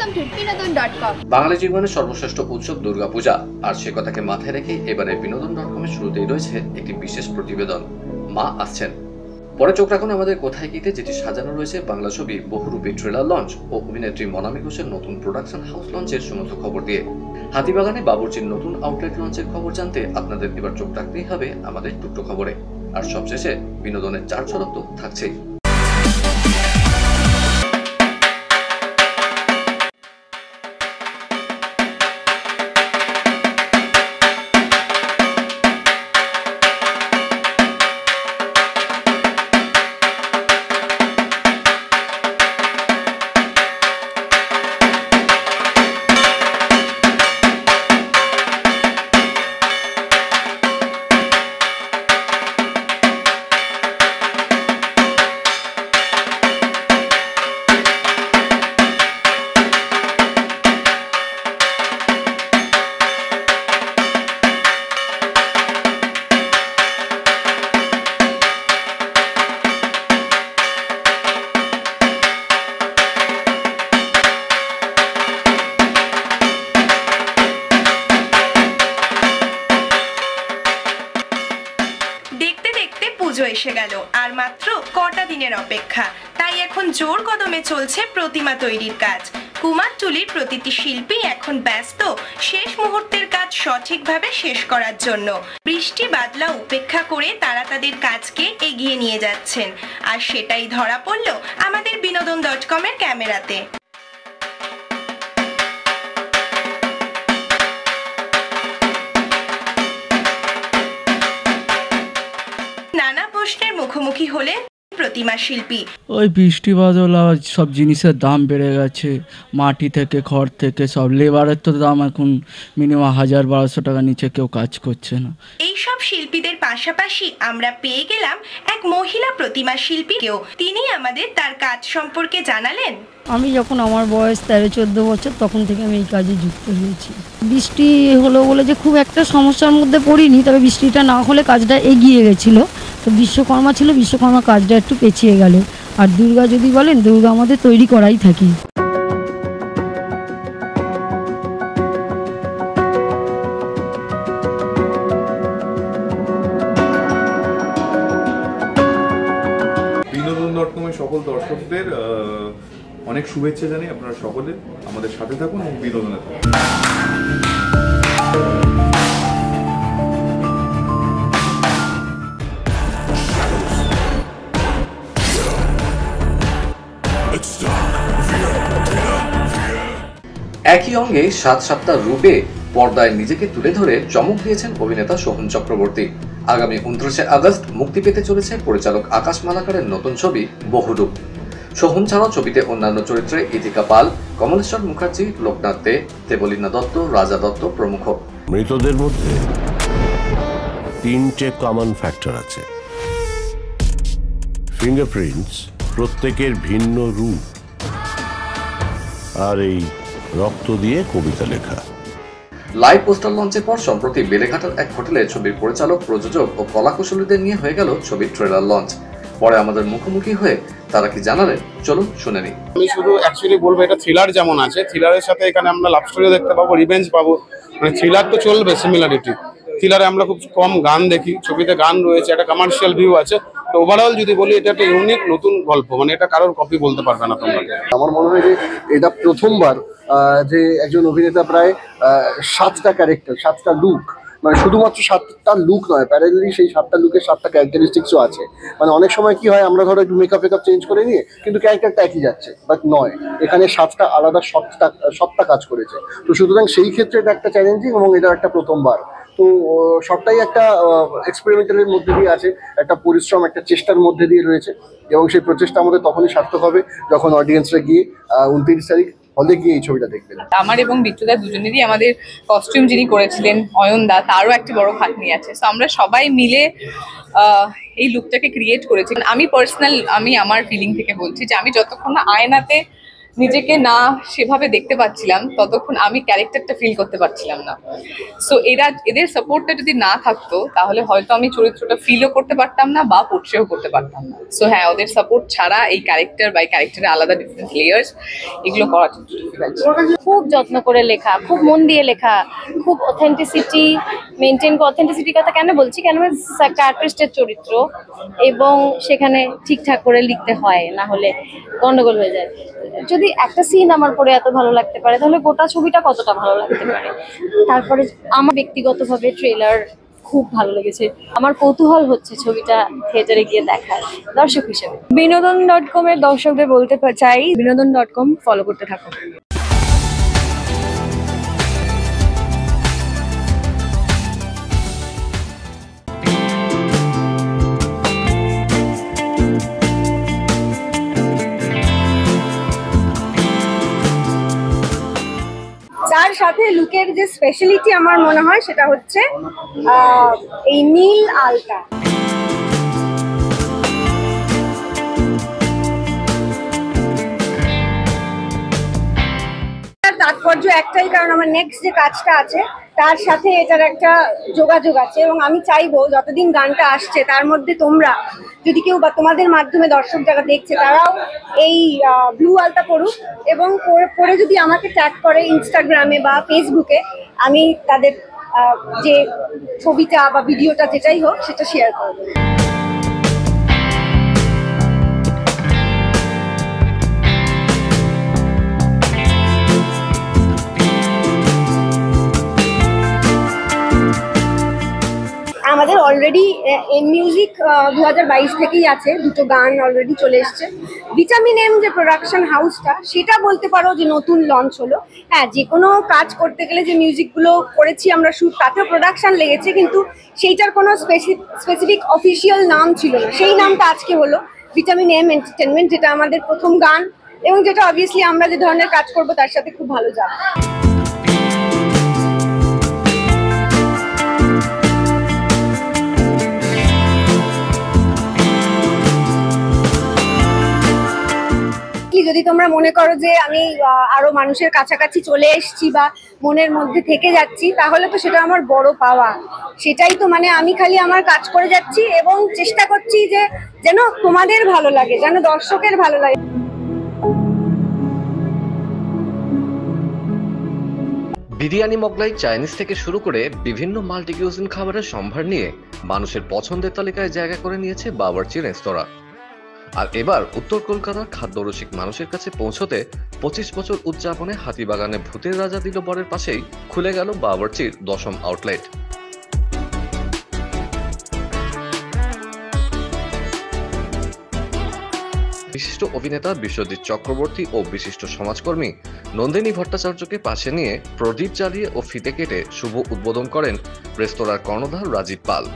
welcome to বাঙালি জীবনের সর্বশ্রেষ্ঠ উৎসব দুর্গাপূজা, আর সে কথাকে মাথায় রেখে এবারে বিনোদন.com-এর শুরুতেই রয়েছে একটি বিশেষ প্রতিবেদন, মা আসছেন। পরে চোখ রাখুন আমাদের কোথায় গীতে, যেটি সাজানো রয়েছে বাংলা ছবি বহুরূপী ট্রেলার লঞ্চ ও অভিনেত্রী মনামি ঘোষের নতুন প্রোডাকশন হাউস লঞ্চের সমস্ত খবর দিয়ে। হাতিবাগানে বাবুর্চির নতুন আউটলেট লঞ্চের খবর জানতে আপনাদের এবার চোখ রাখতেই হবে আমাদের টুকটো খবরে। আর সবশেষে বিনোদনের চার ঝলক তো থাকছেই। পুজো এসে গেল, আর মাত্র কটা দিনের অপেক্ষা। তাই এখন জোর কদমে চলছে প্রতিমা তৈরির কাজ। কুমারটুলির প্রতিটি শিল্পী এখন ব্যস্ত শেষ মুহূর্তের কাজ সঠিকভাবে শেষ করার জন্য। বৃষ্টি বাদলা উপেক্ষা করে তারা তাদের কাজকে এগিয়ে নিয়ে যাচ্ছেন, আর সেটাই ধরা পড়ল আমাদের বিনোদন.com-এর ক্যামেরাতে। নানা প্রশ্নের মুখোমুখি হলেন প্রতিমা শিল্পী। ওই বৃষ্টি বাদল আর সব জিনিসের দাম বেড়ে গেছে, মাটি থেকে খড় থেকে সব, লেবারের তো দাম এখন মিনিমাম 1000-1200 টাকা নিচে কেউ কাজ করছে না। এইসব শিল্পীদের পাশাপাশি আমরা পেয়ে গেলাম এক মহিলা প্রতিমা শিল্পীকেও। তিনি আমাদের তার কাজ সম্পর্কে জানালেন। আমি যখন আমার বয়স 13-14 বছর, তখন থেকে আমি এই কাজে যুক্ত হয়েছি। বৃষ্টি হলো বলে যে খুব একটা সমস্যার মধ্যে পড়িনি, তবে বৃষ্টিটা না হলে কাজটা এগিয়ে গেছিলো। তো বিশ্বকর্মা ছিল, বিশ্বকর্মা কাজটা একটু পেছিয়ে গেল। আর দুর্গা যদি বলেন, দুর্গা আমাদের তৈরি করাই থাকি। বিনোদন.com-এর সকল দর্শকদের অনেক শুভেচ্ছা জানাই। আপনারা সকলে আমাদের সাথে থাকুন এবং বিনোদনে থাকুন। একই অঙ্গে 7 রূপে পর্দায় নিজেকে তুলে ধরে চমক দিয়েছেন অভিনেতা সোহন চক্রবর্তী। আগামী 29শে আগস্ট মুক্তি পেতে চলেছে পরিচালক আকাশ মালাকারের নতুন ছবি বহুরূপ। সোহন ছাড়াও ছবিতে অন্যান্য চরিত্রে ইথিকা পাল, কমলেশ্বর মুখার্জি, লোকনাথ দে, দেবলীনা দত্ত, রাজা দত্ত প্রমুখ। মৃতদের মধ্যে 3টে কমন ফ্যাক্টর আছে। ফিঙ্গারপ্রিন্টস, প্রত্যেকের ভিন্ন রূপ, আর এই রক্ত দিয়ে কবিতা লেখা। লাইভ পোস্টার লঞ্চের পর সম্প্রতি বেলেঘাটার এক হোটেলে ছবির পরিচালক, প্রযোজক ও কলাকুশলীদের নিয়ে হয়ে গেল ছবির ট্রেলার লঞ্চ। পরে আমাদের মুখোমুখি হয়ে তারা কি জানালেন, চলুন শুনে নিই। আমি শুধু অ্যাকচুয়ালি বলবো, এটা থ্রিলার যেমন আছে, থ্রিলারের সাথে এখানে আমরা লাভ স্টোরিও দেখতে পাবো, রিভেঞ্জ পাবো। মানে থ্রিলার তো চলবে, সিমিলারিটি। থ্রিলারে আমরা খুব কম গান দেখি, ছবিতে গান রয়েছে, একটা কমার্শিয়াল ভিউ আছে। তো ওভারঅল যদি বলি, এটা একটা ইউনিক নতুন গল্প, মানে এটা কারোর কপি বলতে পারবে না তোমরা। আমার মনে হয় যে এটা প্রথমবার যে একজন অভিনেতা প্রায় 7টা ক্যারেক্টার, 7টা লুক, মানে শুধুমাত্র 7টা লুক নয়, প্যারালালি সেই 7টা লুকের 7টা ক্যারেক্টারিস্টিক্সও আছে। মানে অনেক সময় কি হয়, আমরা ধরো একটু মেকআপ চেঞ্জ করে নিয়ে কিন্তু ক্যারেক্টারটা একই যাচ্ছে, বাট নয়, এখানে 7টা আলাদা সত্তা কাজ করেছে। তো সুতরাং সেই ক্ষেত্রে এটা একটা চ্যালেঞ্জিং এবং এটা একটা প্রথমবার। তো সবটাই একটা এক্সপেরিমেন্টালের মধ্যে দিয়ে আছে, একটা পরিশ্রম, একটা চেষ্টার মধ্যে দিয়ে রয়েছে। এবং সেই প্রচেষ্টা আমাদের তখনই সার্থক হবে যখন অডিয়েন্সরা গিয়ে 29 তারিখ হলে গিয়ে এই ছবিটা দেখবেন। আমার এবং বিট্টুদা দুজনেরই আমাদের কস্টিউম যিনি করেছিলেন অয়নদা, তারও একটা বড় খাটনি আছে। তো আমরা সবাই মিলে এই লুকটাকে ক্রিয়েট করেছি। আমি আমার ফিলিং থেকে বলছি যে আমি যতক্ষণ না আয়নাতে নিজেকে না সেভাবে দেখতে পাচ্ছিলাম, ততক্ষণ আমি ক্যারেক্টারটা ফিল করতে পারছিলাম না। সো এদের সাপোর্টটা যদি না থাকতো তাহলে হয়তো আমি চরিত্রটা ফিলও করতে পারতাম না বা পোর্ট্রেও করতে পারতাম না। সো হ্যাঁ, ওদের সাপোর্ট ছাড়া এই ক্যারেক্টার বা ক্যারেক্টারের আলাদা ডিফারেন্ট লেয়ার্স, এগুলো করা খুব যত্ন করে লেখা, খুব মন দিয়ে লেখা, খুব অথেন্টিসিটি মেনটেন। অথেন্টিসিটির কথা কেন বলছি, কেন একটা আর্টিস্টের চরিত্র এবং সেখানে ঠিকঠাক করে লিখতে হয়, না হলে গন্ডগোল হয়ে যায়। যদি একটা সিন আমার পরে এত ভালো লাগতে পারে তাহলে গোটা ছবিটা কতটা ভালো লাগতে পারে। তারপরে আমার ব্যক্তিগতভাবে ট্রেলার খুব ভালো লেগেছে। আমার কৌতূহল হচ্ছে ছবিটা থিয়েটারে গিয়ে দেখার দর্শক হিসেবে। বিনোদন.com এর দর্শকদের বলতে চাই, বিনোদন.com ফলো করতে থাকুন। তার সাথে লুকের যে স্পেশালিটি আমার মনে হয় সেটা হচ্ছে এই নীল আলতা। তাৎপর্য একটাই, কারণ আমার নেক্সট যে কাজটা আছে তার সাথে এটার একটা যোগাযোগ আছে এবং আমি চাইবো যতদিন গানটা আসছে তার মধ্যে তোমরা যদি কেউ বা তোমাদের মাধ্যমে দর্শক যারা দেখছে তারাও এই ব্লু আলতা পড়ুক এবং পরে যদি আমাকে ট্যাগ করে ইনস্টাগ্রামে বা ফেসবুকে, আমি তাদের যে ছবিটা বা ভিডিওটা যেটাই হোক সেটা শেয়ার করবো। আমাদের অলরেডি এম মিউজিক 2022 থেকেই আছে, দুটো গান অলরেডি চলে এসছে। ভিটামিন এম যে প্রোডাকশন হাউসটা, সেটা বলতে পারো যে নতুন লঞ্চ হলো। হ্যাঁ, যে কোনো কাজ করতে গেলে যে মিউজিকগুলো করেছি আমরা শুট, তাতেও প্রোডাকশন লেগেছে, কিন্তু সেইটার কোনো স্পেসিফিক অফিসিয়াল নাম ছিল না। সেই নামটা আজকে হলো ভিটামিন এম এন্টারটেনমেন্ট, যেটা আমাদের প্রথম গান এবং যেটা অবভিয়াসলি আমরা যে ধরনের কাজ করবো তার সাথে খুব ভালো যাবে। যদি তোমরা মনে করো যে আমি আরো মানুষের কাছাকাছি চলে এসেছি বা মনের মধ্যে থেকে যাচ্ছি, তাহলে তো সেটা আমার বড় পাওয়া। সেটাই তো, মানে আমি খালি আমার কাজ করে যাচ্ছি এবং চেষ্টা করছি যে যেন তোমাদের ভালো লাগে, যেন দর্শকের ভালো লাগে। বিরিয়ানি, মোগলাই, চাইনিজ থেকে শুরু করে বিভিন্ন মাল্টি কিউজিন খাবারের সম্ভার নিয়ে মানুষের পছন্দের তালিকায় জায়গা করে নিয়েছে বাবুর্চি রেস্তোরাঁ। আর এবার উত্তর কলকাতার খাদ্যরসিক মানুষের কাছে পৌঁছতে 25 বছর উদযাপনে হাতিবাগানে ভূতের রাজা দিলবরের পাশেই খুলে গেল বাবুর্চির 10ম আউটলেট। বিশিষ্ট অভিনেতা বিশ্বজিৎ চক্রবর্তী ও বিশিষ্ট সমাজকর্মী নন্দিনী ভট্টাচার্যকে পাশে নিয়ে প্রদীপ জ্বালিয়ে ও ফিতে কেটে শুভ উদ্বোধন করেন রেস্তোরাঁর কর্ণধার রাজীব পাল।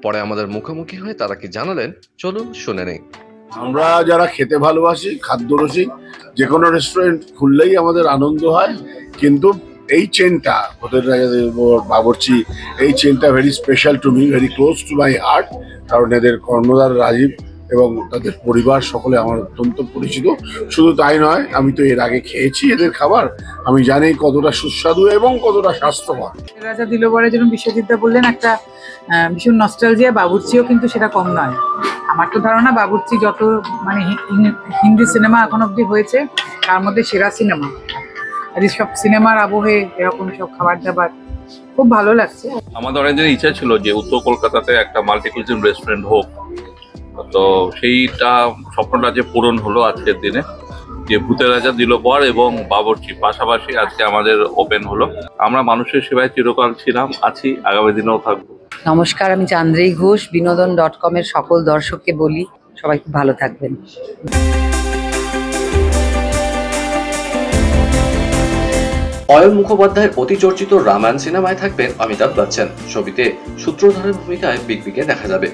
পরে আমাদের মুখোমুখি হয়ে তারা কি জানালেন, চলুন শুনে নেই। আমরা যারা খেতে ভালোবাসি, খাদ্যরসিক, যে কোনো রেস্টুরেন্ট খুললেই আমাদের আনন্দ হয়, কিন্তু এই চেনটা ভূতের রাজা দিলবর বাবুর্চি, এই চেনটা very special to me, very close to my heart, কারণ এদের কর্ণধার রাজীব এবং তাদের পরিবার সকলে আমার অত্যন্ত পরিচিত। শুধু তাই নয়, আমি তো এর আগে খেয়েছি এদের খাবার, আমি জানি কতটা সুস্বাদু এবং কতটা স্বাস্থ্যকর। রাজা দিলবরের জন্য বিশ্বজিৎদা বললেন একটা ভীষণ নস্টালজিয়া, বাবুর্চিও কিন্তু সেটা কম নয়। আমার তো ধারণা বাবুর্চি যত মানে হিন্দি সিনেমা এখন অব্দি হয়েছে তার মধ্যে সেরা সিনেমা। আর এইসব সিনেমার আবহে এরকম সব খাবার দাবার খুব ভালো লাগছে। আমাদের অনেকদিন ইচ্ছা ছিল যে উত্তর কলকাতাতে একটা মাল্টি কুইজিন রেস্টুরেন্ট হোক, তো সেইটা স্বপ্নটা যে পূরণ হলো আজকের দিনে, যে ভূতের রাজা দিলবর এবং বাবুর্চি পাশাপাশি আজকে আমাদের ওপেন হলো। আমরা মানুষের সেবায় চিরকাল ছিলাম, আছি, আগামী দিনেও থাকবো। নমস্কার, আমি চান্দ্রী ঘোষ। বিনোদন.com এর সকল দর্শককে বলি, সবাই খুব ভালো থাকবেন। অয়ন মুখোপাধ্যায়ের অতি চর্চিত রামায়ণ সিনেমায় থাকবেন অমিতাভ বচ্চন। ছবিতে সূত্রধারের ভূমিকায় বিগ-বিকে দেখা যাবে।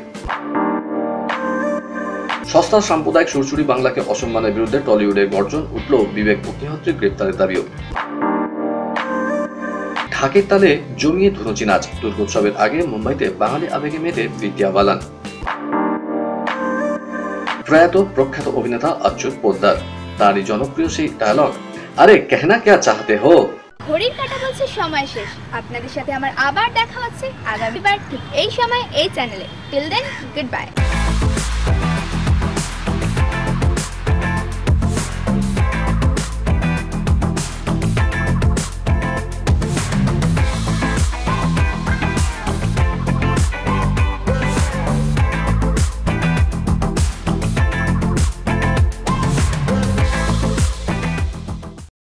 সস্তা সাম্প্রদায়িক সুরচুরি বাংলাকে অসম্মানের বিরুদ্ধে টলিউডে গর্জন উঠল বিবেক অগ্নিহোত্রীর গ্রেপ্তারের দাবিও। ঢাকের তালে জমিয়ে ধুনুচি নাচ। দুর্গোৎসবের আগে মুম্বাইতে বাঙালি আবেগে মেতে বিদ্যা বালান। প্রয়াত প্রখ্যাত অভিনেতা অচ্যুত পোদ্দার, তারই জনপ্রিয় সেই ডায়লগ, আরে कहना क्या चाहते हो। ঘড়ির কাঁটা বলছে সময় শেষ। আপনাদের সাথে আমার আবার দেখা হচ্ছে আগামীবার ঠিক এই সময় এই চ্যানেলে। Till then, good by.